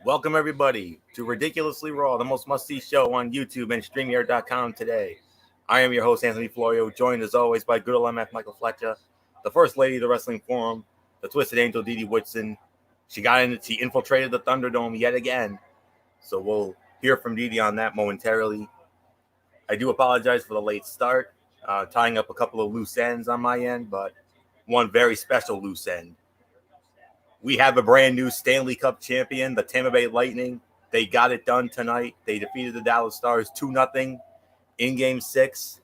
Welcome, everybody, to Ridiculously Raw, the most must see show on YouTube and StreamYard.com today. I am your host, Anthony Florio, joined as always by good old MF Michael Fletcher, the First Lady of the Wrestling Forum, the Twisted Angel Dee Dee Woodson. She infiltrated the Thunderdome yet again, so we'll hear from Dee Dee on that momentarily. I do apologize for the late start, tying up a couple of loose ends on my end, but one very special loose end. We have a brand new Stanley Cup champion, the Tampa Bay Lightning. They got it done tonight. They defeated the Dallas Stars 2-0 in Game 6.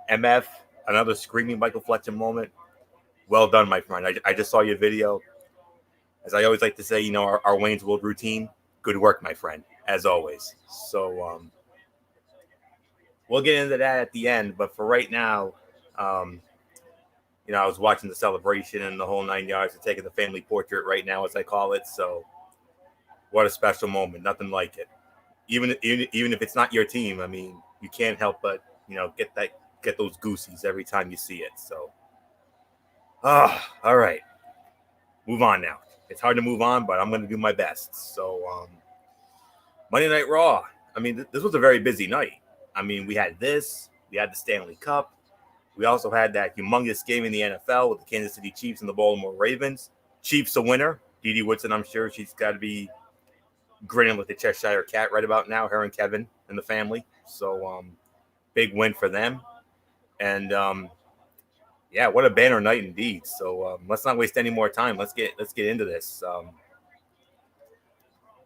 MF, another screaming Michael Fletcher moment. Well done, my friend. I just saw your video. As I always like to say, our Wayne's World routine. Good work, my friend, as always. So we'll get into that at the end. But for right now, I was watching the celebration and the whole 9 yards of taking the family portrait right now, as I call it. So what a special moment. Nothing like it. Even if it's not your team, I mean, you can't help but, get those goosies every time you see it. So, all right. Move on now. It's hard to move on, but I'm going to do my best. So, Monday Night Raw. I mean, this was a very busy night. I mean, we had the Stanley Cup. We also had that humongous game in the NFL with the Kansas City Chiefs and the Baltimore Ravens. Chiefs a winner. Dee Dee Woodson, I'm sure she's got to be grinning with the Cheshire Cat right about now, her and Kevin and the family. So, big win for them. And, what a banner night indeed. So, let's not waste any more time. Let's get into this.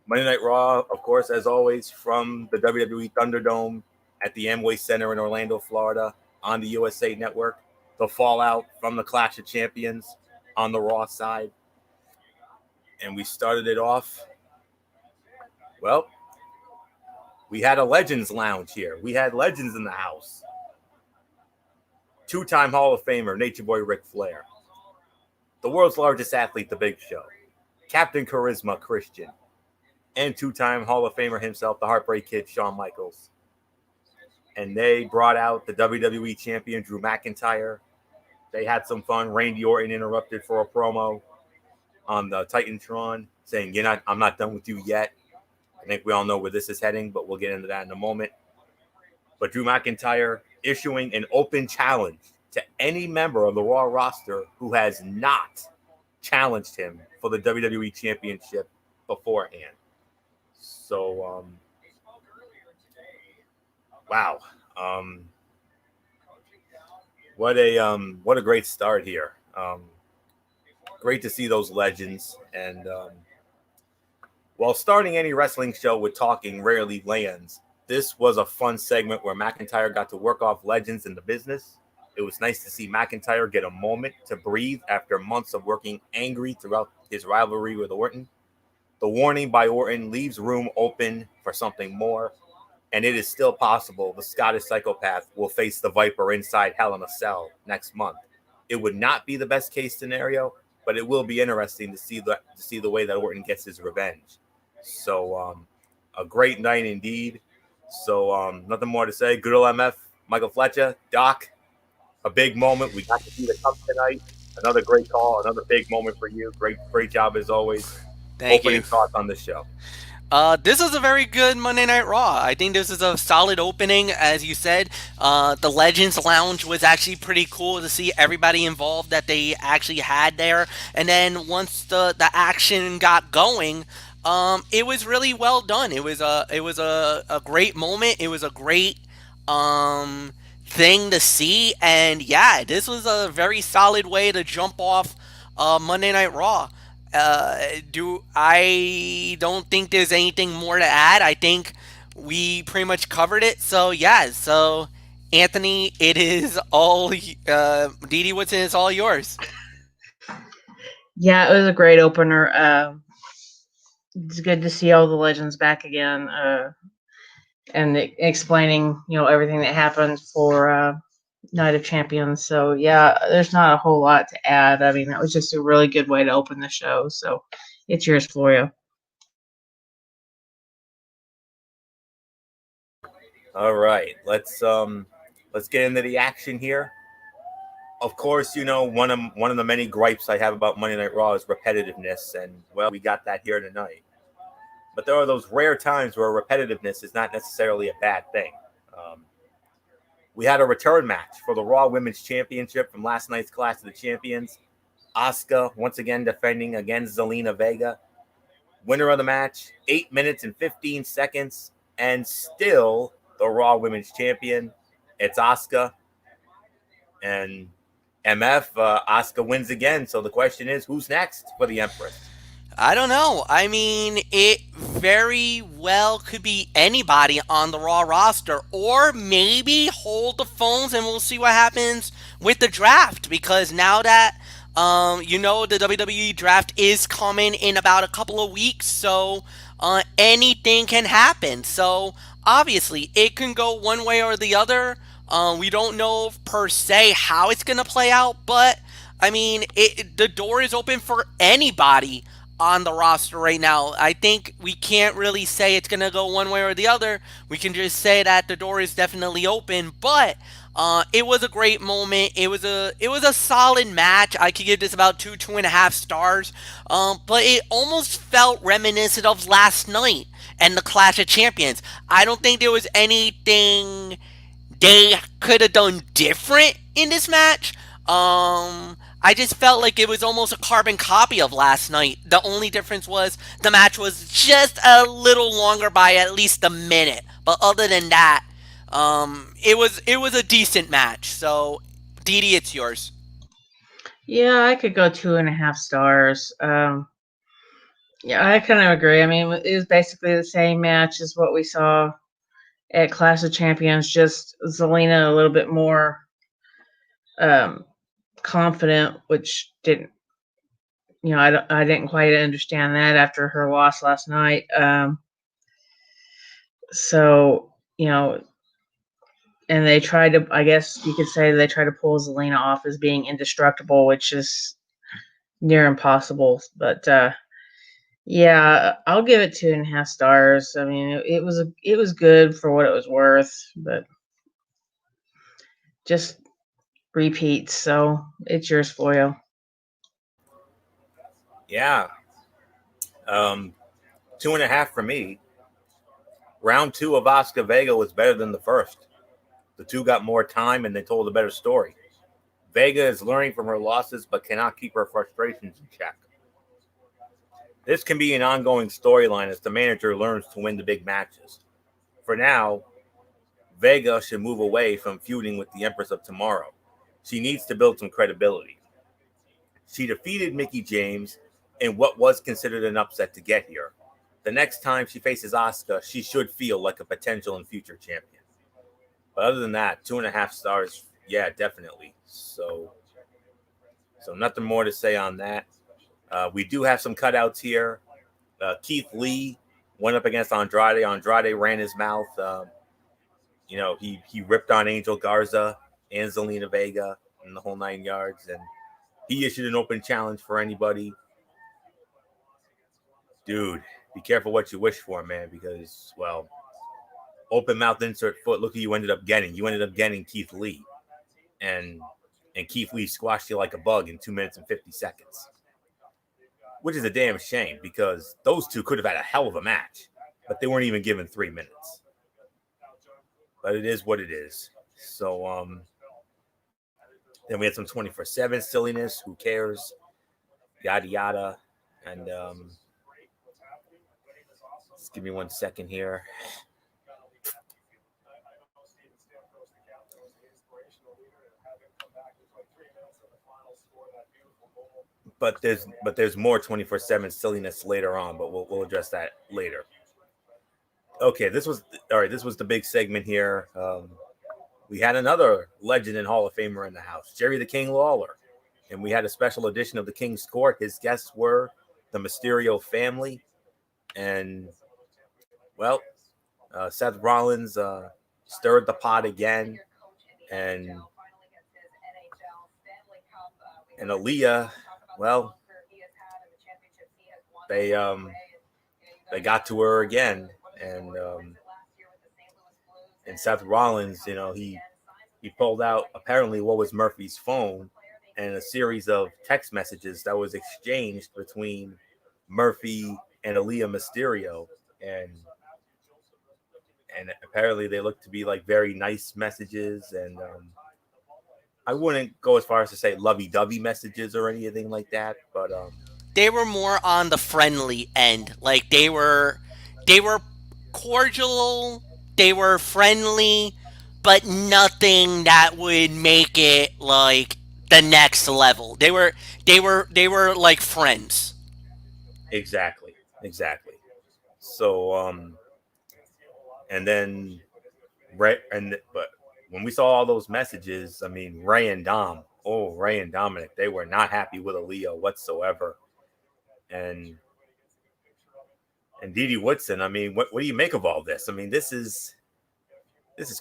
Monday Night Raw, of course, as always, from the WWE Thunderdome at the Amway Center in Orlando, Florida, on the USA Network. The fallout from the Clash of Champions on the Raw side. And we started it off. Well, we had a Legends Lounge here. We had legends in the house. Two-time Hall of Famer, Nature Boy Ric Flair. The world's largest athlete, The Big Show. Captain Charisma, Christian. And two-time Hall of Famer himself, the Heartbreak Kid, Shawn Michaels. And they brought out the WWE Champion, Drew McIntyre. They had some fun. Randy Orton interrupted for a promo on the Titantron, saying, I'm not done with you yet. I think we all know where this is heading, but we'll get into that in a moment. But Drew McIntyre issuing an open challenge to any member of the Raw roster who has not challenged him for the WWE Championship beforehand. So, wow. What a great start here. Great to see those legends. And while starting any wrestling show with talking rarely lands, this was a fun segment where McIntyre got to work off legends in the business. It was nice to see McIntyre get a moment to breathe after months of working angry throughout his rivalry with Orton. The warning by Orton leaves room open for something more, and it is still possible the Scottish psychopath will face the Viper inside Hell in a Cell next month. It would not be the best case scenario, but it will be interesting to see the way that Orton gets his revenge. So, a great night indeed. So, nothing more to say. Good old MF, Michael Fletcher, Doc, a big moment. We got to see the cup tonight. Another great call, another big moment for you. Great job as always. Thank Opening you. thoughts on the show. This is a very good Monday Night Raw. I think this is a solid opening, as you said. The Legends Lounge was actually pretty cool to see everybody involved that they actually had there. And then once the action got going, it was really well done. It was a great moment. It was a great thing to see. And yeah, this was a very solid way to jump off Monday Night Raw. Do I don't think there's anything more to add. I think we pretty much covered it. So yeah, so Anthony, it is all Dee Dee Woodson, it's all yours. Yeah, it was a great opener. It's good to see all the legends back again, and explaining everything that happened for Night of Champions. So yeah, there's not a whole lot to add. I mean, that was just a really good way to open the show. So it's yours, Florio. All right, let's get into the action here. Of course, one of the many gripes I have about Monday Night Raw is repetitiveness, and well, we got that here tonight. but there are those rare times where repetitiveness is not necessarily a bad thing. We had a return match for the Raw Women's Championship from last night's Clash of the Champions. Asuka once again defending against Zelina Vega. Winner of the match, 8 minutes and 15 seconds, and still the Raw Women's Champion. It's Asuka. And Asuka wins again. So the question is, who's next for the Empress? I don't know. I mean, it very well could be anybody on the Raw roster, or maybe hold the phones and we'll see what happens with the draft. Because now that the WWE draft is coming in about a couple of weeks, so anything can happen. So obviously, it can go one way or the other. We don't know per se how it's gonna play out, but I mean, the door is open for anybody on the roster right now. I think we can't really say it's gonna go one way or the other. We can just say that the door is definitely open. But it was a great moment. It was a solid match. I could give this about 2.5 stars. But it almost felt reminiscent of last night and the Clash of Champions. I don't think there was anything they could have done different in this match. I just felt like it was almost a carbon copy of last night. The only difference was the match was just a little longer by at least a minute. But other than that, it was a decent match. So, Didi, it's yours. Yeah, I could go 2.5 stars. Yeah, I kind of agree. I mean, it was basically the same match as what we saw at Clash of Champions, just Zelina a little bit more confident, which didn't, I didn't quite understand that after her loss last night. So, and they tried to, I guess you could say they tried to pull Zelina off as being indestructible, which is near impossible. But yeah, I'll give it 2.5 stars. I mean, it was good for what it was worth, but just repeats. So it's yours, Floyo. Yeah. 2.5 for me. Round 2 of Asuka Vega was better than the first. The two got more time and they told a better story. Vega is learning from her losses but cannot keep her frustrations in check. This can be an ongoing storyline as the manager learns to win the big matches. For now, Vega should move away from feuding with the Empress of Tomorrow. She needs to build some credibility. She defeated Mickie James in what was considered an upset to get here. The next time she faces Asuka, she should feel like a potential and future champion. But other than that, 2.5 stars, yeah, definitely. So nothing more to say on that. We do have some cutouts here. Keith Lee went up against Andrade. Andrade ran his mouth. He ripped on Angel Garza and Zelina Vega and the whole 9 yards. And he issued an open challenge for anybody. Dude, be careful what you wish for, man, because, well, open mouth, insert foot. Look who you ended up getting. You ended up getting Keith Lee. And Keith Lee squashed you like a bug in 2 minutes and 50 seconds. Which is a damn shame because those two could have had a hell of a match, but they weren't even given 3 minutes. But it is what it is. So then we had some 24/7 silliness. Who cares? Yada yada. And just give me 1 second here. But there's more 24/7 silliness later on, but we'll address that later. Okay, this was the big segment here. We had another legend and Hall of Famer in the house, Jerry the King Lawler, and we had a special edition of the King's Court. His guests were the Mysterio family, and well, Seth Rollins stirred the pot again, and Aaliyah. Well, they got to her again, and Seth Rollins, he pulled out apparently what was Murphy's phone and a series of text messages that was exchanged between Murphy and Aaliyah Mysterio, and apparently they look to be like very nice messages, and I wouldn't go as far as to say lovey-dovey messages or anything like that, but They were more on the friendly end. Like they were cordial, they were friendly, but nothing that would make it like the next level. They were like friends. exactly, exactly. So and then but when we saw all those messages, I mean, Ray and Dominic, they were not happy with Aaliyah whatsoever. And Didi Woodson, I mean, what do you make of all this? I mean, this is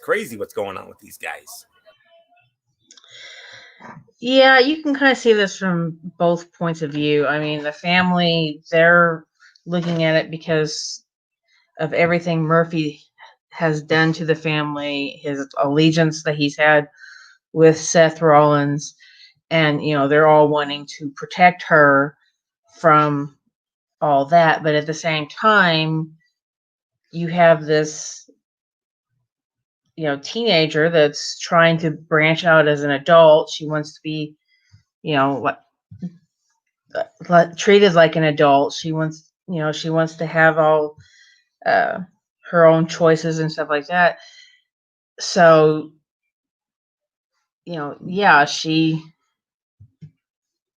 crazy what's going on with these guys. Yeah, you can kind of see this from both points of view. I mean, the family, they're looking at it because of everything Murphy has done to the family, his allegiance that he's had with Seth Rollins, and they're all wanting to protect her from all that. But at the same time, you have this teenager that's trying to branch out as an adult. She wants to be what treated like an adult. She wants to have all uh, her own choices and stuff like that. So yeah, she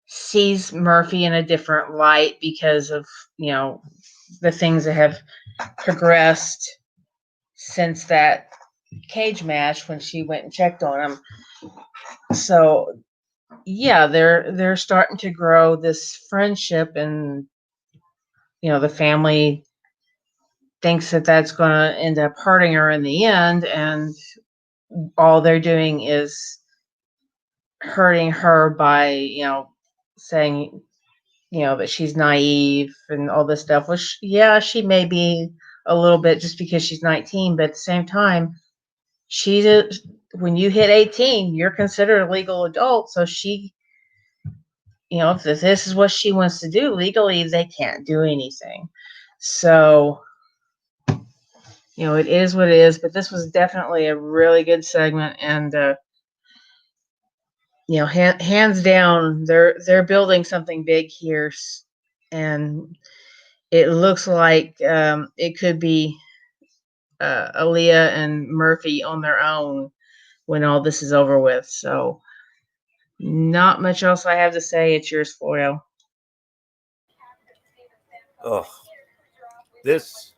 sees Murphy in a different light because of the things that have progressed since that cage match when she went and checked on him. So yeah, they're starting to grow this friendship, and the family thinks that that's going to end up hurting her in the end, and all they're doing is hurting her by saying that she's naive and all this stuff, which yeah, she may be a little bit just because she's 19, but at the same time, when you hit 18, you're considered a legal adult. So she, if this is what she wants to do legally, they can't do anything. So it is what it is. But this was definitely a really good segment, and hands down, they're building something big here, and it looks like it could be Aaliyah and Murphy on their own when all this is over with. So, not much else I have to say. It's yours, Florio. Oh, this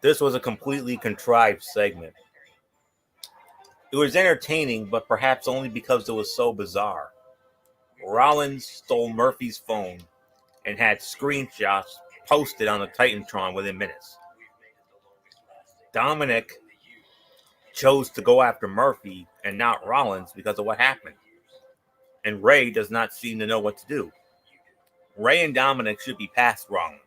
was a completely contrived segment. It was entertaining, but perhaps only because it was so bizarre. Rollins stole Murphy's phone and had screenshots posted on the Titantron within minutes. Dominic chose to go after Murphy and not Rollins because of what happened. And Ray does not seem to know what to do. Ray and Dominic should be past Rollins.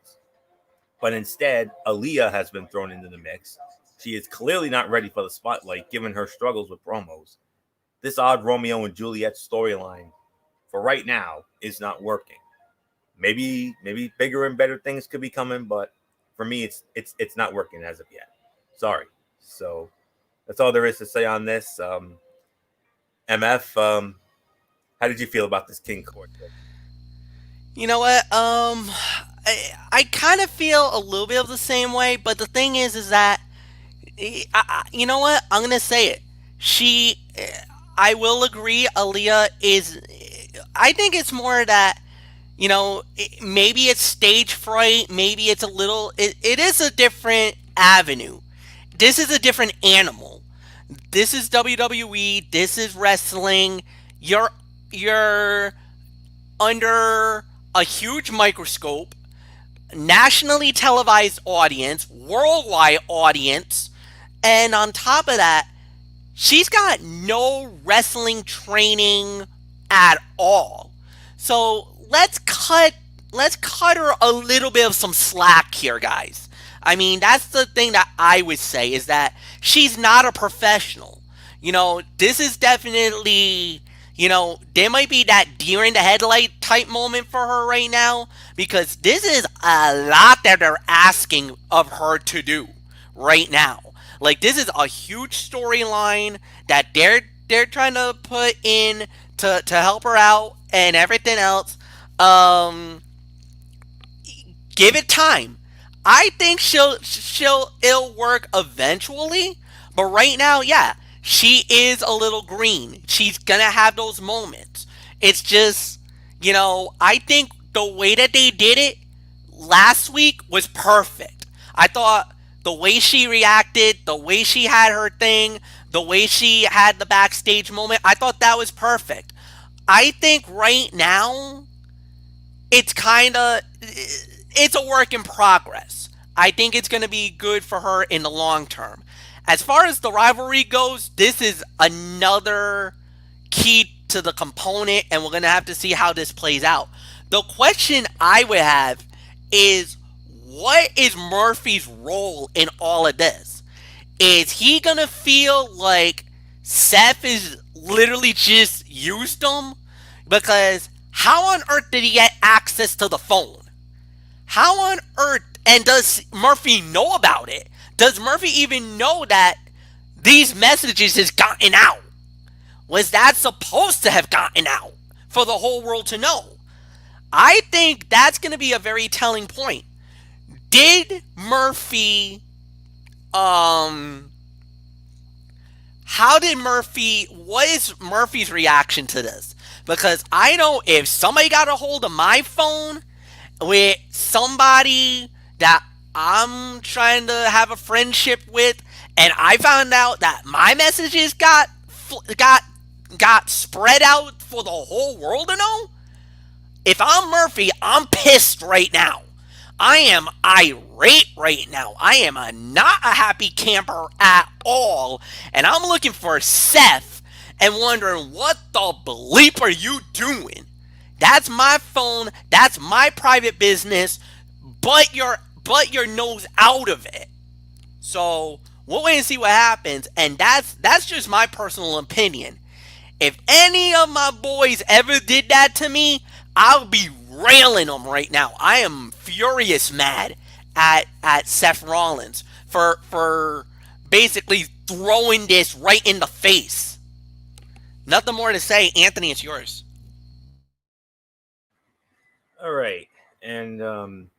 But instead, Aaliyah has been thrown into the mix. She is clearly not ready for the spotlight given her struggles with promos. This odd Romeo and Juliet storyline, for right now, is not working. Maybe bigger and better things could be coming, but for me, it's not working as of yet. Sorry. So that's all there is to say on this. MF, how did you feel about this King Court? You know what? I kind of feel a little bit of the same way, but the thing is that you know what? I'm gonna say it. I will agree. Aaliyah is. I think it's more that maybe it's stage fright. Maybe it's a little. It is a different avenue. This is a different animal. This is WWE. This is wrestling. You're under a huge microscope, nationally televised audience, worldwide audience, and on top of that, she's got no wrestling training at all. So let's cut her a little bit of some slack here, guys. I mean, that's the thing that I would say is that she's not a professional. This is definitely there might be that deer in the headlight type moment for her right now because this is a lot that they're asking of her to do right now. Like this is a huge storyline that they're trying to put in to help her out and everything else. Give it time. I think it'll work eventually, but right now, yeah, she is a little green. She's gonna have those moments. It's just, I think the way that they did it last week was perfect. I thought the way she reacted, the way she had her thing, the way she had the backstage moment, I thought that was perfect. I think right now it's it's a work in progress. I think it's going to be good for her in the long term. As far as the rivalry goes, this is another key to the component, and we're going to have to see how this plays out. The question I would have is, what is Murphy's role in all of this? Is he going to feel like Seth is literally just used him? Because how on earth did he get access to the phone? How on earth, and does Murphy know about it? Does Murphy even know that these messages has gotten out? Was that supposed to have gotten out for the whole world to know? I think that's going to be a very telling point. Did Murphy, what is Murphy's reaction to this? Because I know if somebody got a hold of my phone with somebody that I'm trying to have a friendship with, and I found out that my messages got spread out for the whole world to know, if I'm Murphy, I'm pissed right now. I am irate right now. I am not a happy camper at all, and I'm looking for Seth and wondering, what the bleep are you doing? That's my phone. That's my private business. But your nose out of it. So we'll wait and see what happens. And that's just my personal opinion. If any of my boys ever did that to me, I'll be railing them right now. I am furious mad at Seth Rollins for basically throwing this right in the face. Nothing more to say. Anthony, it's yours. All right, and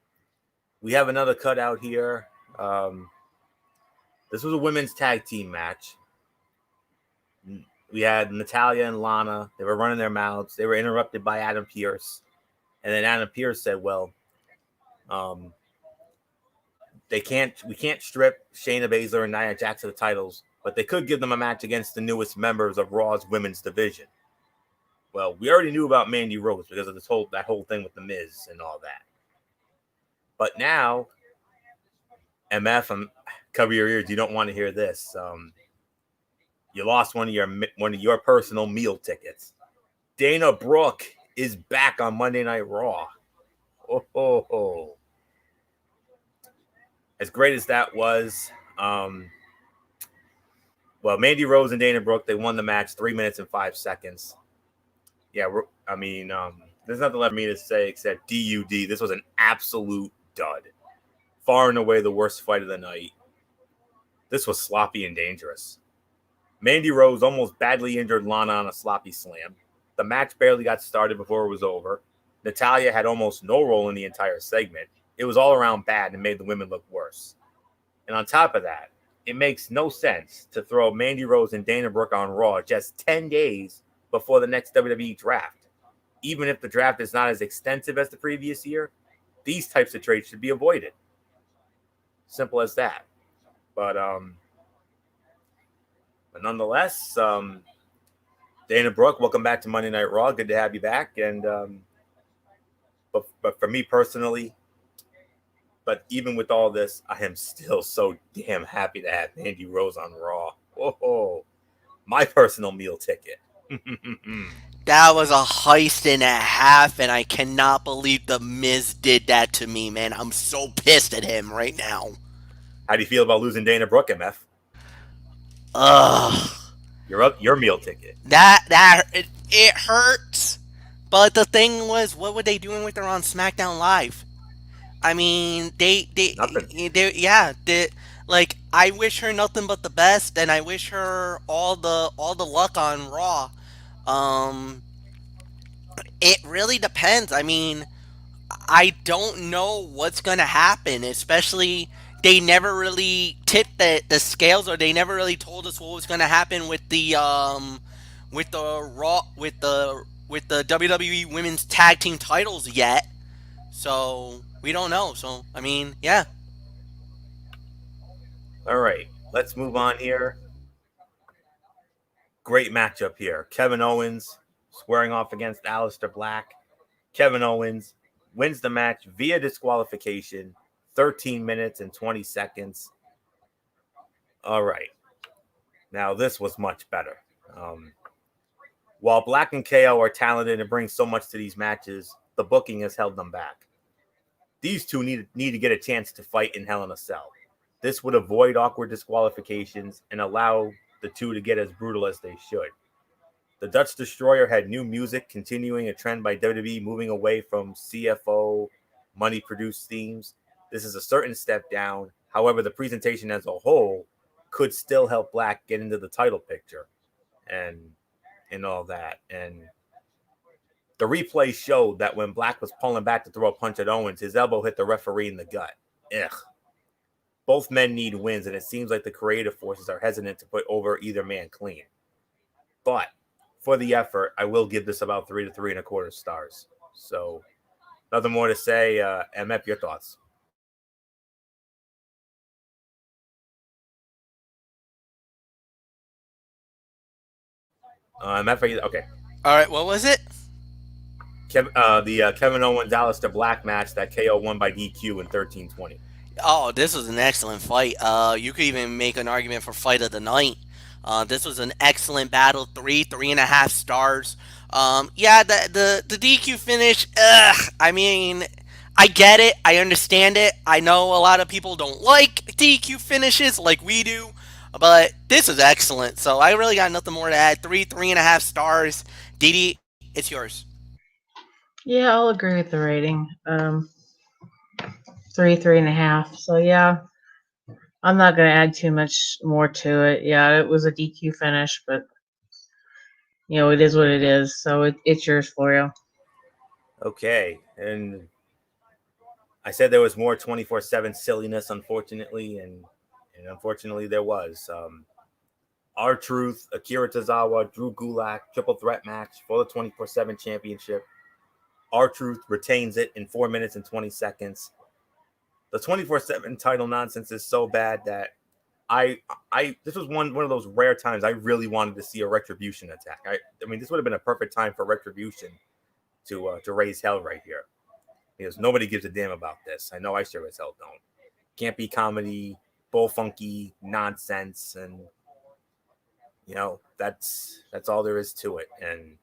we have another cutout here. This was a women's tag team match. We had Natalya and Lana. They were running their mouths. They were interrupted by Adam Pearce, and then Adam Pearce said, "Well, we can't strip Shayna Baszler and Nia Jax of the titles, but they could give them a match against the newest members of Raw's women's division." Well, we already knew about Mandy Rose because of that whole thing with The Miz and all that. But now, MF, cover your ears. You don't want to hear this. You lost one of your personal meal tickets. Dana Brooke is back on Monday Night Raw. Oh. As great as that was, Mandy Rose and Dana Brooke, they won the match 3 minutes and 5 seconds. Yeah, there's nothing left for me to say except DUD. This was an absolute dud. Far and away the worst fight of the night. This was sloppy and dangerous. Mandy Rose almost badly injured Lana on a sloppy slam. The match barely got started before it was over. Natalya had almost no role in the entire segment. It was all around bad and made the women look worse. And on top of that, it makes no sense to throw Mandy Rose and Dana Brooke on Raw just 10 days before the next WWE draft. Even if the draft is not as extensive as the previous year, these types of trades should be avoided. Simple as that. But nonetheless, Dana Brooke, welcome back to Monday Night Raw. Good to have you back. And but for me personally, but even with all this, I am still so damn happy to have Mandy Rose on Raw. Whoa, my personal meal ticket. That was a heist and a half, and I cannot believe The Miz did that to me, man. I'm so pissed at him right now. How do you feel about losing Dana Brooke, MF? Ugh. your meal ticket. It hurts. But the thing was, what were they doing with her on SmackDown Live? I mean, Nothing. like I wish her nothing but the best, and I wish her all the luck on Raw. Um, it really depends. I mean, I don't know what's gonna happen, especially they never really tipped the scales, or they never really told us what was gonna happen with the Raw with the WWE Women's Tag Team titles yet. So we don't know. So I mean, yeah. All right, let's move on here. Great matchup here. Kevin Owens squaring off against Aleister Black. Kevin Owens wins the match via disqualification, 13 minutes and 20 seconds. All right. Now, this was much better. While Black and KO are talented and bring so much to these matches, the booking has held them back. These two need to get a chance to fight in Hell in a Cell. This would avoid awkward disqualifications and allow the two to get as brutal as they should. The Dutch Destroyer had new music, continuing a trend by WWE moving away from CFO money-produced themes. This is a certain step down. However, the presentation as a whole could still help Black get into the title picture and all that. And the replay showed that when Black was pulling back to throw a punch at Owens, his elbow hit the referee in the gut. Ugh. Both men need wins, and it seems like the creative forces are hesitant to put over either man clean. But for the effort, I will give this about 3 to 3.25 stars. So nothing more to say. MF, your thoughts? MF, okay. All right, what was it? Kevin Owens Aleister Black match that KO won by DQ in 13:20. Oh, this was an excellent fight. You could even make an argument for fight of the night. This was an excellent battle. 3.5 stars. The DQ finish. I mean, I get it. I understand it. I know a lot of people don't like DQ finishes like we do, but this is excellent. So I really got nothing more to add. 3.5 stars. Didi, it's yours. Yeah, I'll agree with the rating. 3.5. So yeah, I'm not gonna add too much more to it. Yeah, it was a DQ finish, but it is what it is. So it's yours, Florio. Okay, and I said there was more 24/7 silliness, unfortunately, and unfortunately there was. R-Truth, Akira Tozawa, Drew Gulak, triple threat match for the 24/7 championship. R-Truth retains it in 4 minutes and 20 seconds. The 24/7 title nonsense is so bad that this was one of those rare times I really wanted to see a Retribution attack. I mean, this would have been a perfect time for Retribution to raise hell right here, because nobody gives a damn about this. I know I sure as hell don't. Can't be comedy, bull funky nonsense, and that's all there is to it. And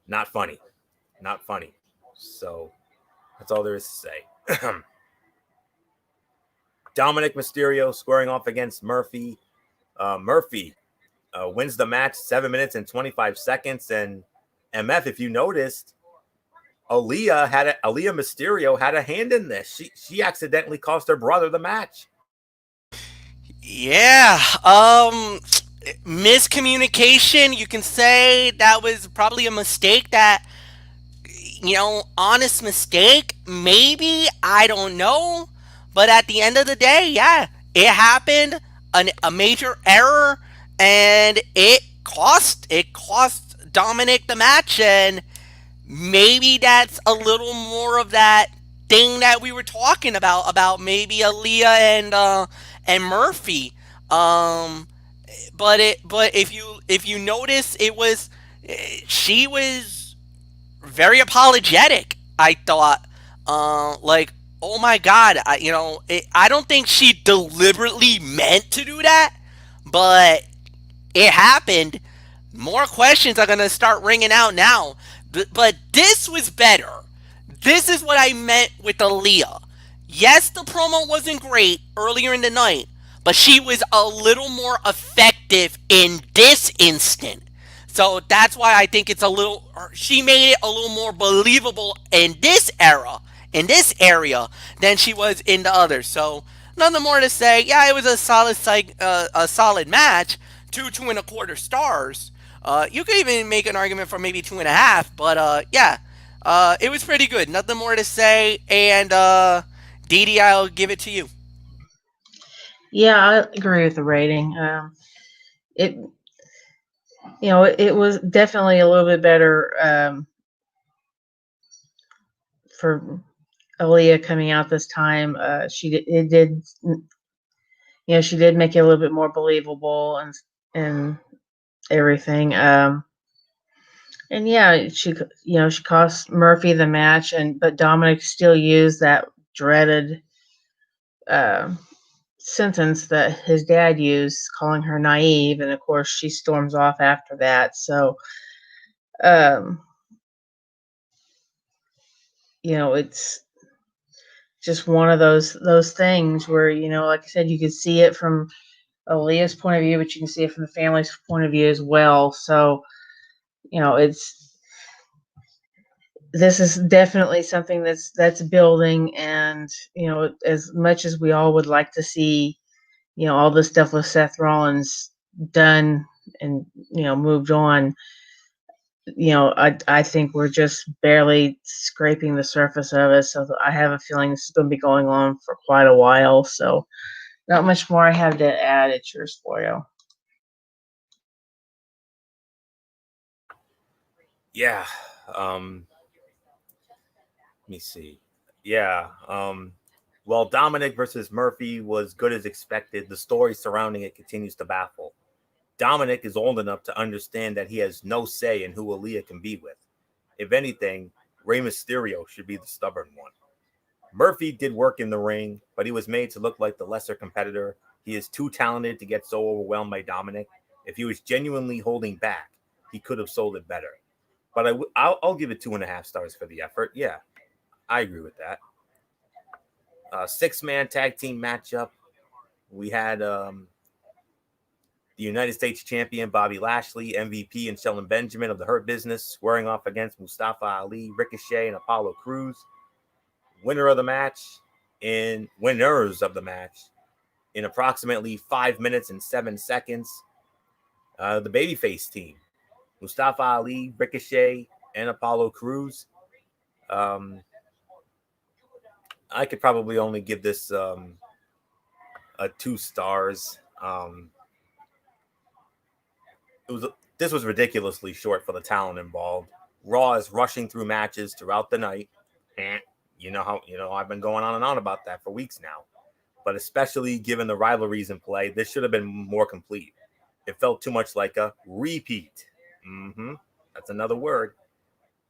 not funny. So that's all there is to say. Dominic Mysterio squaring off against Murphy. Murphy wins the match 7 minutes and 25 seconds. And MF, if you noticed, Aaliyah Mysterio had a hand in this. She accidentally cost her brother the match. Yeah. Miscommunication. You can say that was probably a mistake that, honest mistake. Maybe. I don't know. But at the end of the day, yeah, it happened. A major error. And it cost Dominic the match. And maybe that's a little more of that thing that we were talking about maybe Aaliyah and Murphy. But if you notice, she was very apologetic. I thought, oh my God, I don't think she deliberately meant to do that, but it happened. More questions are gonna start ringing out now. But this was better. This is what I meant with Aaliyah. Yes, the promo wasn't great earlier in the night, but she was a little more effective in this instant. So that's why I think she made it a little more believable in this era, in this area, than she was in the others. So nothing more to say. Yeah, it was a solid match. 2.25 stars. You could even make an argument for maybe 2.5, but yeah, it was pretty good. Nothing more to say. And Didi, I'll give it to you. Yeah, I agree with the rating. It it was definitely a little bit better for Aaliyah coming out this time. She did make it a little bit more believable and everything. And yeah, she cost Murphy the match, but Dominic still used that dreaded uh, sentence that his dad used, calling her naive, and of course she storms off after that. So, um, it's just one of those things where like I said, you could see it from Aaliyah's point of view, but you can see it from the family's point of view as well. So, this is definitely something that's building, and as much as we all would like to see all this stuff with Seth Rollins done and moved on, I think we're just barely scraping the surface of it. So I have a feeling this is going to be going on for quite a while. So not much more I have to add. It's yours, Florio. Yeah. Let me see. Yeah. While Dominic versus Murphy was good as expected, the story surrounding it continues to baffle. Dominic is old enough to understand that he has no say in who Aaliyah can be with. If anything, Rey Mysterio should be the stubborn one. Murphy did work in the ring, but he was made to look like the lesser competitor. He is too talented to get so overwhelmed by Dominic. If he was genuinely holding back, he could have sold it better. But I'll give it 2.5 stars for the effort. Yeah, I agree with that. 6-man tag team matchup. We had the United States champion Bobby Lashley, MVP, and Shelton Benjamin of the Hurt Business squaring off against Mustafa Ali, Ricochet, and Apollo Crews. Winners of the match in approximately 5 minutes and 7 seconds. The babyface team, Mustafa Ali, Ricochet, and Apollo Crews. I could probably only give this a 2 stars. This was ridiculously short for the talent involved. Raw is rushing through matches throughout the night. I've been going on and on about that for weeks now. But especially given the rivalries in play, this should have been more complete. It felt too much like a repeat. That's another word.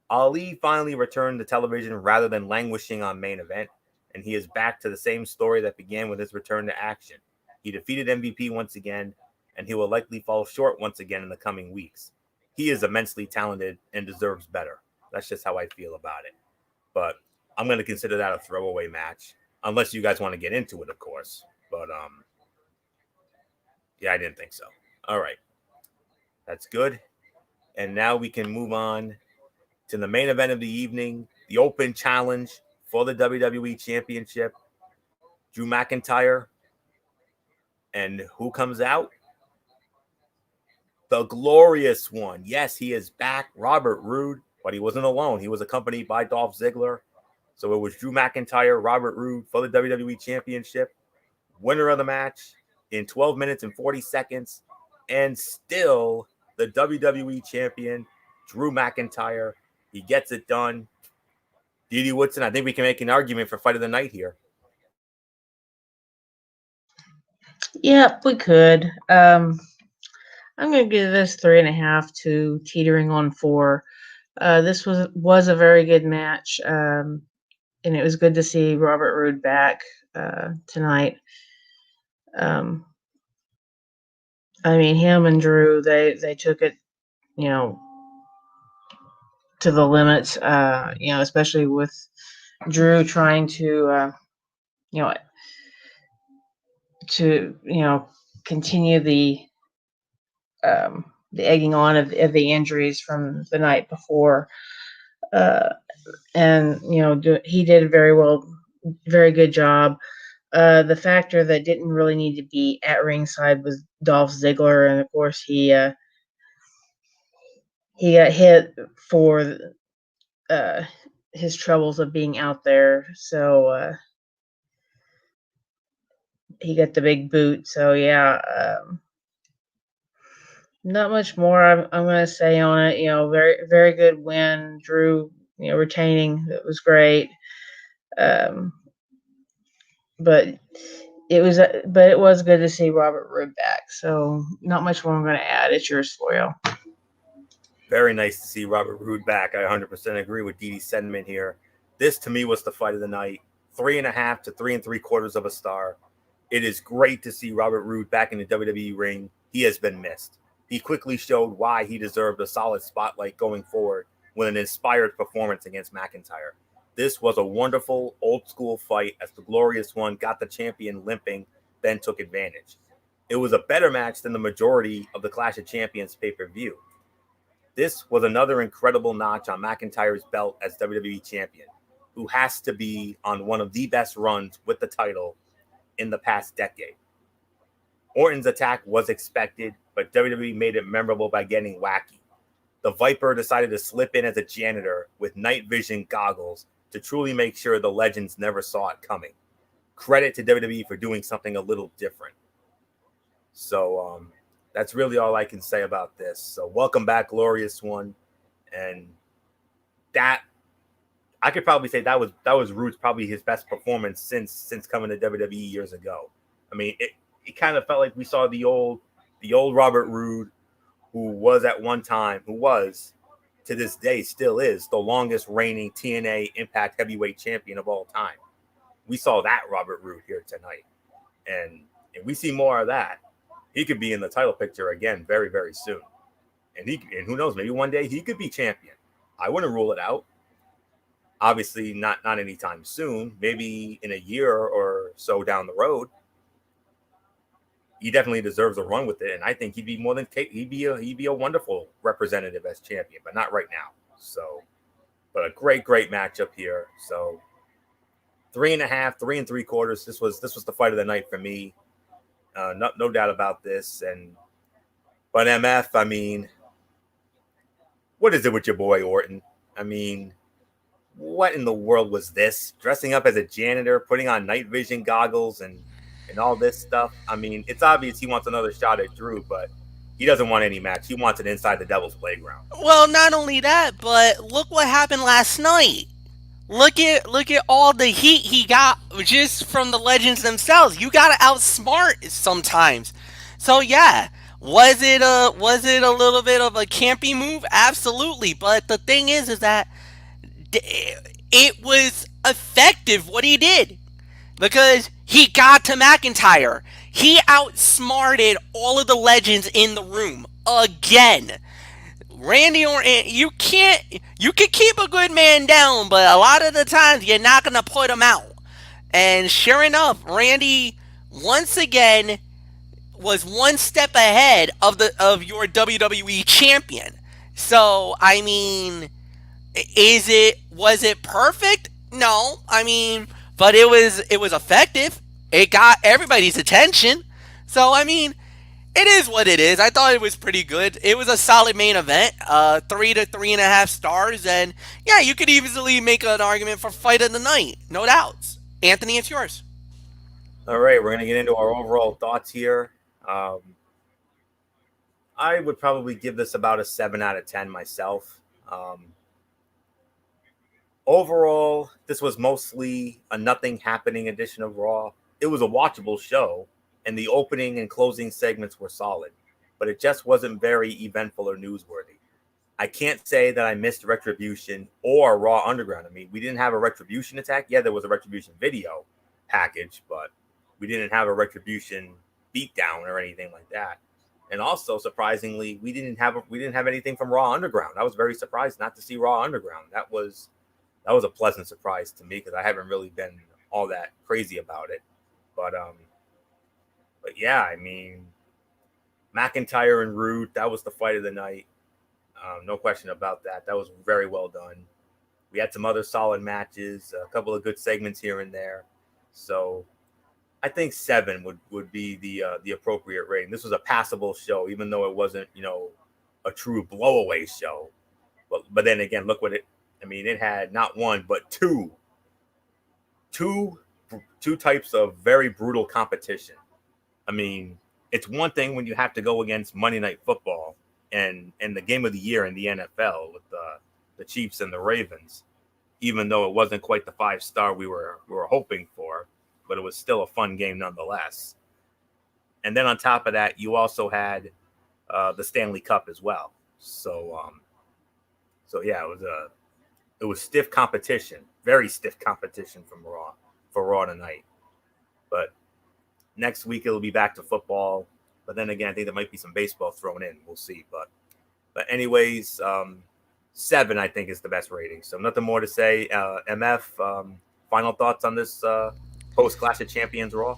Ali finally returned to television rather than languishing on main event, and he is back to the same story that began with his return to action. He defeated MVP once again, and he will likely fall short once again in the coming weeks. He is immensely talented and deserves better. That's just how I feel about it. But I'm going to consider that a throwaway match, unless you guys want to get into it, of course. But yeah, I didn't think so. All right, that's good. And now we can move on to the main event of the evening, the open challenge for the WWE Championship. Drew McIntyre. And who comes out? The glorious one. Yes, he is back, Robert Roode, but he wasn't alone. He was accompanied by Dolph Ziggler. So it was Drew McIntyre, Robert Roode for the WWE Championship. Winner of the match in 12 minutes and 40 seconds. And still the WWE Champion, Drew McIntyre. He gets it done. Didi Woodson, I think we can make an argument for Fight of the Night here. Yeah, we could. I'm going to give this 3.5 to teetering on 4. This was a very good match, and it was good to see Robert Roode back tonight. I mean, him and Drew, they took it, to the limits. Especially with Drew trying to, to continue the egging on of the injuries from the night before. And he did very well, very good job. The factor that didn't really need to be at ringside was Dolph Ziggler, and of course he got hit for his troubles of being out there, so he got the big boot. So yeah, not much more I'm going to say on it. Very very good win. Drew, retaining. It was great. But it was good to see Robert Roode back. So not much more I'm going to add. It's yours, Florio. Very nice to see Robert Roode back. I 100% agree with Didi's sentiment here. This, to me, was the fight of the night. 3.5 to 3 3/4 of a star. It is great to see Robert Roode back in the WWE ring. He has been missed. He quickly showed why he deserved a solid spotlight going forward with an inspired performance against McIntyre. This was a wonderful, old-school fight as the Glorious One got the champion limping, then took advantage. It was a better match than the majority of the Clash of Champions pay-per-view. This was another incredible notch on McIntyre's belt as WWE Champion, who has to be on one of the best runs with the title in the past decade. Orton's attack was expected, but WWE made it memorable by getting wacky. The Viper decided to slip in as a janitor with night vision goggles to truly make sure the legends never saw it coming. Credit to WWE for doing something a little different. So, that's really all I can say about this. So welcome back, Glorious One. And that, I could probably say that was Roode's probably his best performance since coming to WWE years ago. I mean, it kind of felt like we saw the old Robert Roode, who was at one time, who was to this day still is the longest reigning TNA Impact Heavyweight Champion of all time. We saw that Robert Roode here tonight. And if we see more of that, he could be in the title picture again very, very soon. And who knows, maybe one day he could be champion. I wouldn't rule it out. Obviously, not anytime soon. Maybe in a year or so down the road. He definitely deserves a run with it, and I think he'd be a wonderful representative as champion, but not right now. So, but a great matchup here. So, 3.5, 3 3/4. This was the fight of the night for me. No doubt about this. But MF, I mean, what is it with your boy Orton? I mean, what in the world was this? Dressing up as a janitor, putting on night vision goggles and all this stuff. I mean, it's obvious he wants another shot at Drew, but he doesn't want any match. He wants it inside the Devil's Playground. Well, not only that, but look what happened last night. Look at all the heat he got just from the legends themselves. You gotta outsmart sometimes. So yeah, was it a little bit of a campy move? Absolutely. But the thing is that it was effective what he did because he got to McIntyre. He outsmarted all of the legends in the room again. Randy Orton, you can keep a good man down, but a lot of the times you're not gonna put him out. And sure enough, Randy once again was one step ahead of your WWE champion. So I mean, was it perfect? No, I mean, but it was effective. It got everybody's attention. So I mean, it is what it is. I thought it was pretty good. It was a solid main event, 3 to 3.5 stars, and yeah, you could easily make an argument for fight of the night, no doubts. Anthony, it's yours. All right, we're gonna get into our overall thoughts here. I would probably give this about a 7 out of 10 myself. Overall, this was mostly a nothing happening edition of Raw. It was a watchable show, and the opening and closing segments were solid, but it just wasn't very eventful or newsworthy. I can't say that I missed Retribution or Raw Underground. I mean, we didn't have a Retribution attack. Yeah, there was a Retribution video package, but we didn't have a Retribution beatdown or anything like that. And also, surprisingly, we didn't have anything from Raw Underground. I was very surprised not to see Raw Underground. That was a pleasant surprise to me because I haven't really been all that crazy about it. But But yeah, I mean, McIntyre and Rude, that was the fight of the night. No question about that. That was very well done. We had some other solid matches, a couple of good segments here and there. So I think 7 would be the appropriate rating. This was a passable show, even though it wasn't, a true blowaway show. But then again, look what it. I mean, it had not one but two types of very brutal competition. I mean, it's one thing when you have to go against Monday Night Football and the game of the year in the NFL with the Chiefs and the Ravens, even though it wasn't quite the 5-star we were hoping for, but it was still a fun game nonetheless. And then on top of that, you also had the Stanley Cup as well. So yeah, it was stiff competition, very stiff competition for Raw tonight. But next week it'll be back to football. But then again, I think there might be some baseball thrown in. We'll see. But anyways, 7 I think is the best rating. So nothing more to say. MF, final thoughts on this post Clash of Champions Raw?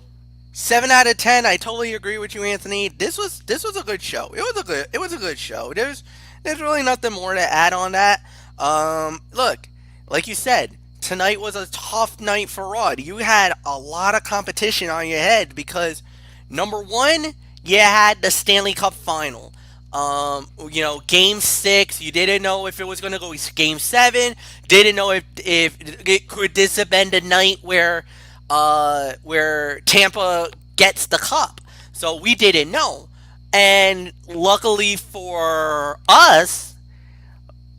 7 out of 10. I totally agree with you, Anthony. This was a good show. It was a good show. There's really nothing more to add on that. Look, like you said, tonight was a tough night for Raw. You had a lot of competition on your head because number one, you had the Stanley Cup final. Game 6, you didn't know if it was going to go Game 7. Didn't know if this have been the night where Tampa gets the cup. So we didn't know. And luckily for us,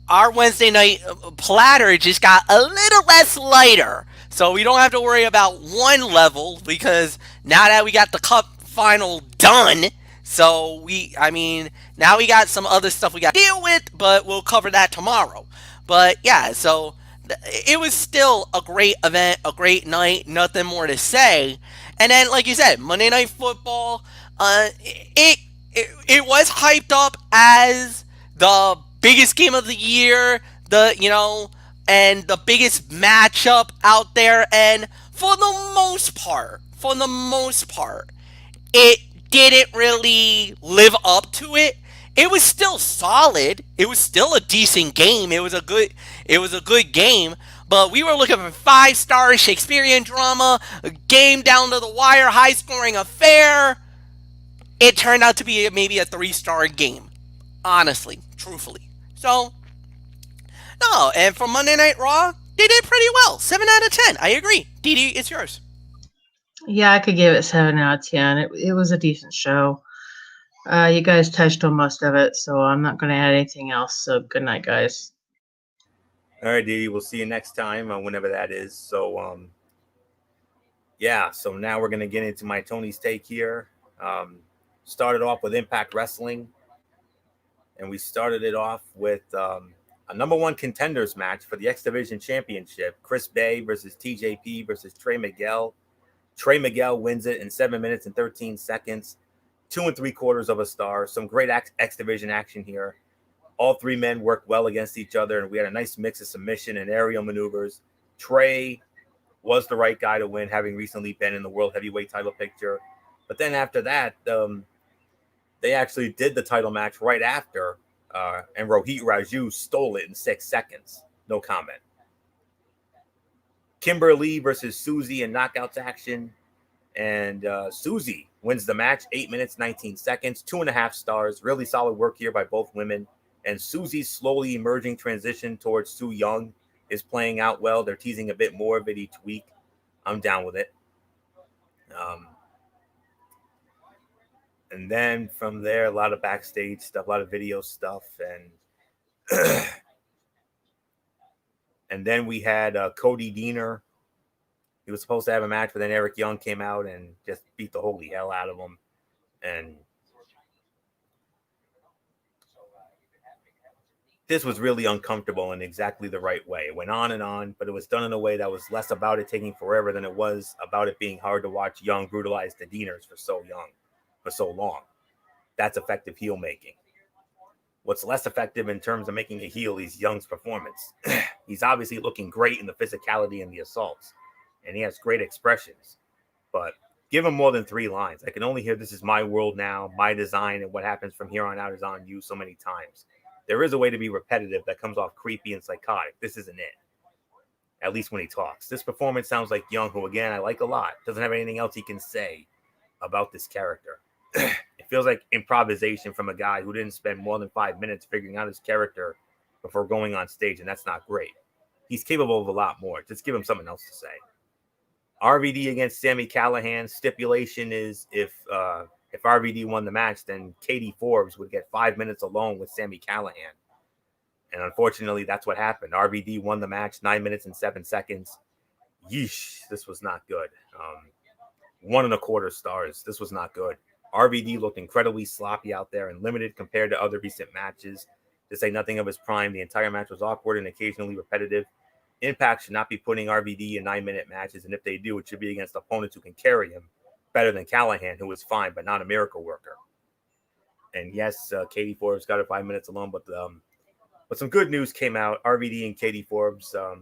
our Wednesday night platter just got a little less lighter. So we don't have to worry about one level because now that we got the cup final done, so now we got some other stuff we got to deal with, but we'll cover that tomorrow. But yeah, so it was still a great event, a great night, nothing more to say. And then, like you said, Monday Night Football, it was hyped up as the biggest game of the year, and the biggest matchup out there. And for the most part, it didn't really live up to it. It was still solid. It was still a decent game. It was a good game. But we were looking for 5-star Shakespearean drama, a game down to the wire, high-scoring affair. It turned out to be maybe a 3-star game, honestly, truthfully. So, no, and for Monday Night Raw, they did pretty well. 7 out of 10. I agree. Didi, it's yours. Yeah, I could give it 7 out of 10. It was a decent show. You guys touched on most of it, so I'm not going to add anything else. So good night, guys. All right, Didi, we'll see you next time, whenever that is. So, so now we're going to get into my Tony's take here. Started off with Impact Wrestling, and we started it off with a number 1 contenders match for the X Division Championship. Chris Bay versus TJP versus Trey Miguel. Trey Miguel wins it in 7 minutes and 13 seconds. 2 3/4 of a star. Some great X Division action here. All 3 men worked well against each other, and we had a nice mix of submission and aerial maneuvers. Trey was the right guy to win, having recently been in the World Heavyweight title picture. But then after that, they actually did the title match right after, and Rohit Raju stole it in 6 seconds. No comment. Kimberly versus Susie in knockouts action, and Susie wins the match, 8 minutes, 19 seconds, 2.5 stars. Really solid work here by both women. And Susie's slowly emerging transition towards Su Yung is playing out well. They're teasing a bit more of it each week. I'm down with it. And then from there, a lot of backstage stuff, a lot of video stuff. And and then we had Cody Deaner. He was supposed to have a match, but then Eric Young came out and just beat the holy hell out of him. And this was really uncomfortable in exactly the right way. It went on, but it was done in a way that was less about it taking forever than it was about it being hard to watch Young brutalize the Deaners for so long. That's effective heel making. What's less effective in terms of making a heel is Young's performance. He's obviously looking great in the physicality and the assaults, and he has great expressions. But Give him more than 3 lines. I can only hear "This is my world now, my design, and what happens from here on out is on you" so many times. There is a way to be repetitive that comes off creepy and psychotic. This isn't it. At least when he talks. This performance sounds like Young, who again I like a lot, doesn't have anything else he can say about this character. It feels like improvisation from a guy who didn't spend more than 5 minutes figuring out his character before going on stage, and that's not great. He's capable of a lot more. Just give him something else to say. RVD against Sami Callihan. Stipulation is if RVD won the match, then Katie Forbes would get 5 minutes alone with Sami Callihan. And unfortunately, that's what happened. RVD won the match, 9 minutes and 7 seconds. Yeesh, this was not good. 1.25 stars. This was not good. RVD looked incredibly sloppy out there and limited compared to other recent matches. To say nothing of his prime, the entire match was awkward and occasionally repetitive. Impact should not be putting RVD in 9-minute matches, and if they do, it should be against opponents who can carry him better than Callihan, who is fine but not a miracle worker. And yes, Katie Forbes got her 5 minutes alone, but some good news came out. RVD and Katie Forbes. I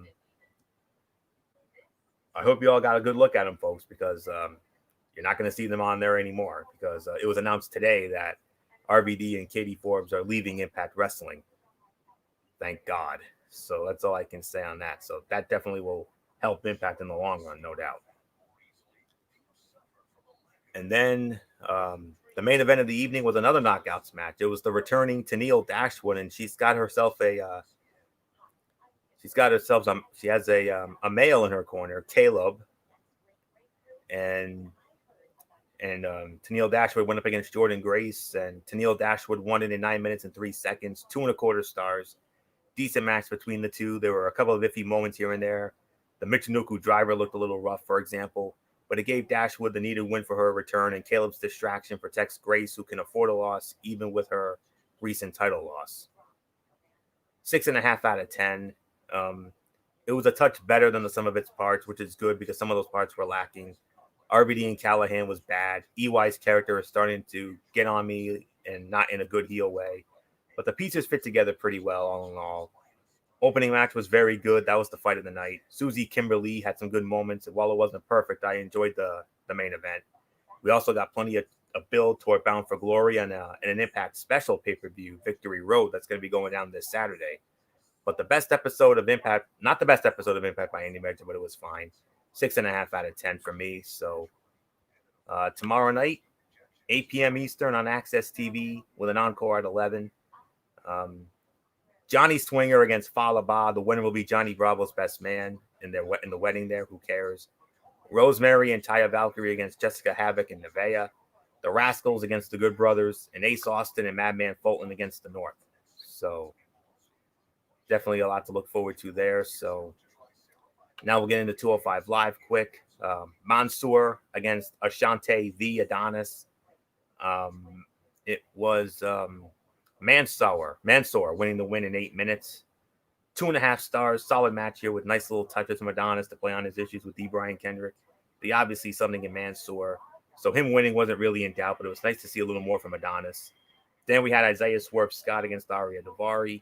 hope you all got a good look at them, folks, because you're not going to see them on there anymore, because it was announced today that RVD and Katie Forbes are leaving Impact Wrestling. Thank God. So that's all I can say on that. So that definitely will help Impact in the long run, no doubt. And then the main event of the evening was another knockouts match. It was the returning Tennille Dashwood, and she has a male in her corner, Caleb, and Tennille Dashwood went up against Jordan Grace, and Tennille Dashwood won it in 9 minutes and 3 seconds, 2.25 stars. Decent match between the two. There were a couple of iffy moments here and there. The Michinoku driver looked a little rough, for example, but it gave Dashwood the needed win for her return, and Caleb's distraction protects Grace, who can afford a loss even with her recent title loss. 6.5 out of 10. It was a touch better than the sum of its parts, which is good because some of those parts were lacking. RVD and Callihan was bad. EY's character is starting to get on me, and not in a good heel way. But the pieces fit together pretty well, all in all. Opening match was very good. That was the fight of the night. Susie Kimberly had some good moments, and while it wasn't perfect, I enjoyed the main event. We also got plenty of build toward Bound for Glory and an Impact special pay-per-view, Victory Road, that's going to be going down this Saturday. But the best episode of Impact, not the best episode of Impact by any measure, but it was fine. 6.5 out of 10 for me. So tomorrow night, 8 p.m. Eastern on Access TV with an encore at 11. Johnny Swinger against Falaba. The winner will be Johnny Bravo's best man in the wedding there. Who cares? Rosemary and Taya Valkyrie against Jessica Havoc and Nevaeh. The Rascals against the Good Brothers. And Ace Austin and Madman Fulton against the North. So definitely a lot to look forward to there. So now we'll get into 205 Live quick. Mansoor against Ashante the Adonis. It was Mansoor winning the win in 8 minutes. 2.5 stars. Solid match here with nice little touches from Adonis to play on his issues with D. Brian Kendrick. They obviously something in Mansoor. So him winning wasn't really in doubt, but it was nice to see a little more from Adonis. Then we had Isaiah Swerve Scott against Aria Davari.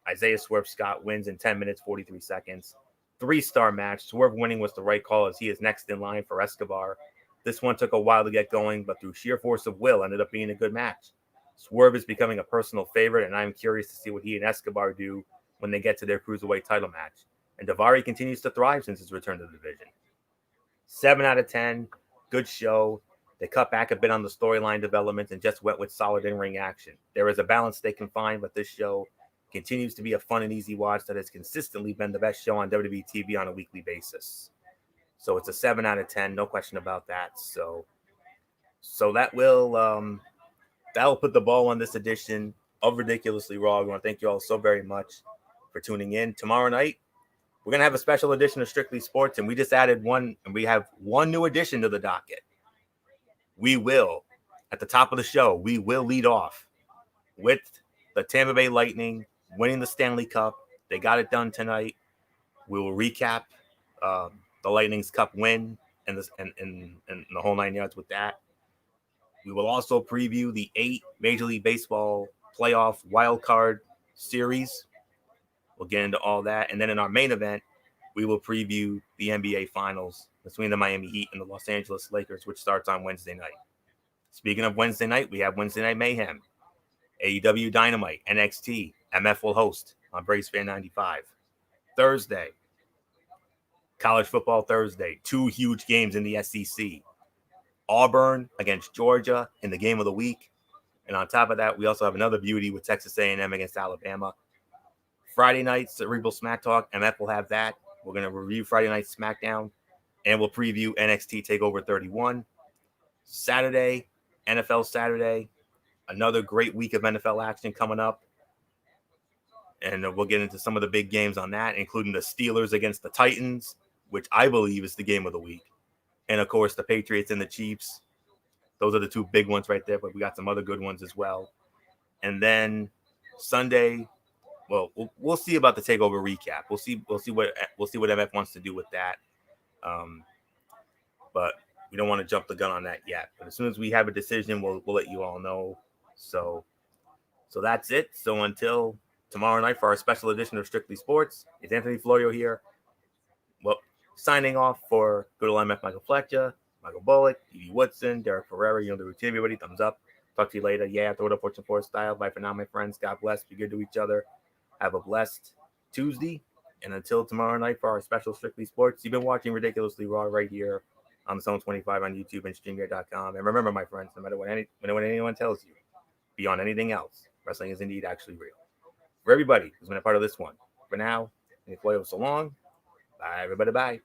Isaiah Swerve Scott wins in 10 minutes, 43 seconds. 3-star match. Swerve winning was the right call as he is next in line for Escobar. This one took a while to get going, but through sheer force of will, ended up being a good match. Swerve is becoming a personal favorite, and I'm curious to see what he and Escobar do when they get to their Cruiserweight title match. And Davari continues to thrive since his return to the division. 7 out of 10. Good show. They cut back a bit on the storyline development and just went with solid in-ring action. There is a balance they can find, but this show continues to be a fun and easy watch that has consistently been the best show on WWE TV on a weekly basis. So it's a 7 out of 10, no question about that. So that will that'll put the ball on this edition of Ridiculously Raw. We want to thank you all so very much for tuning in. Tomorrow night, we're going to have a special edition of Strictly Sports, and we just added one, and we have one new addition to the docket. We will, at the top of the show, we will lead off with the Tampa Bay Lightning winning the Stanley Cup. They got it done tonight. We will recap the Lightning's Cup win and the whole 9 yards with that. We will also preview the 8 Major League Baseball playoff wild card series. We'll get into all that. And then in our main event, we will preview the NBA Finals between the Miami Heat and the Los Angeles Lakers, which starts on Wednesday night. Speaking of Wednesday night, we have Wednesday Night Mayhem, AEW Dynamite, NXT. MF will host on Braves Fan 95. Thursday, College Football Thursday. 2 huge games in the SEC. Auburn against Georgia in the game of the week. And on top of that, we also have another beauty with Texas A&M against Alabama. Friday night, Cerebral Smack Talk. MF will have that. We're going to review Friday Night SmackDown, and we'll preview NXT TakeOver 31. Saturday, NFL Saturday. Another great week of NFL action coming up. And we'll get into some of the big games on that, including the Steelers against the Titans, which I believe is the game of the week. And, of course, the Patriots and the Chiefs. Those are the 2 big ones right there, but we got some other good ones as well. And then Sunday, well, we'll see about the TakeOver recap. We'll see what MF wants to do with that. But we don't want to jump the gun on that yet. But as soon as we have a decision, we'll let you all know. So that's it. So until tomorrow night for our special edition of Strictly Sports, it's Anthony Florio here. Well, signing off for good old MF Michael Fletcher, Michael Bullock, D.D. Woodson, Derek Ferrera. You know the routine, everybody. Thumbs up. Talk to you later. Yeah, throw it up, Fortune 4 style. Bye for now, my friends. God bless. Be good to each other. Have a blessed Tuesday. And until tomorrow night for our special Strictly Sports, you've been watching Ridiculously Raw right here on the Zone 25 on YouTube and StreamYard.com. And remember, my friends, no matter what anyone tells you, beyond anything else, wrestling is indeed actually real. For everybody who's been a part of this one, for now, Anthony Florio, so long. Bye, everybody. Bye.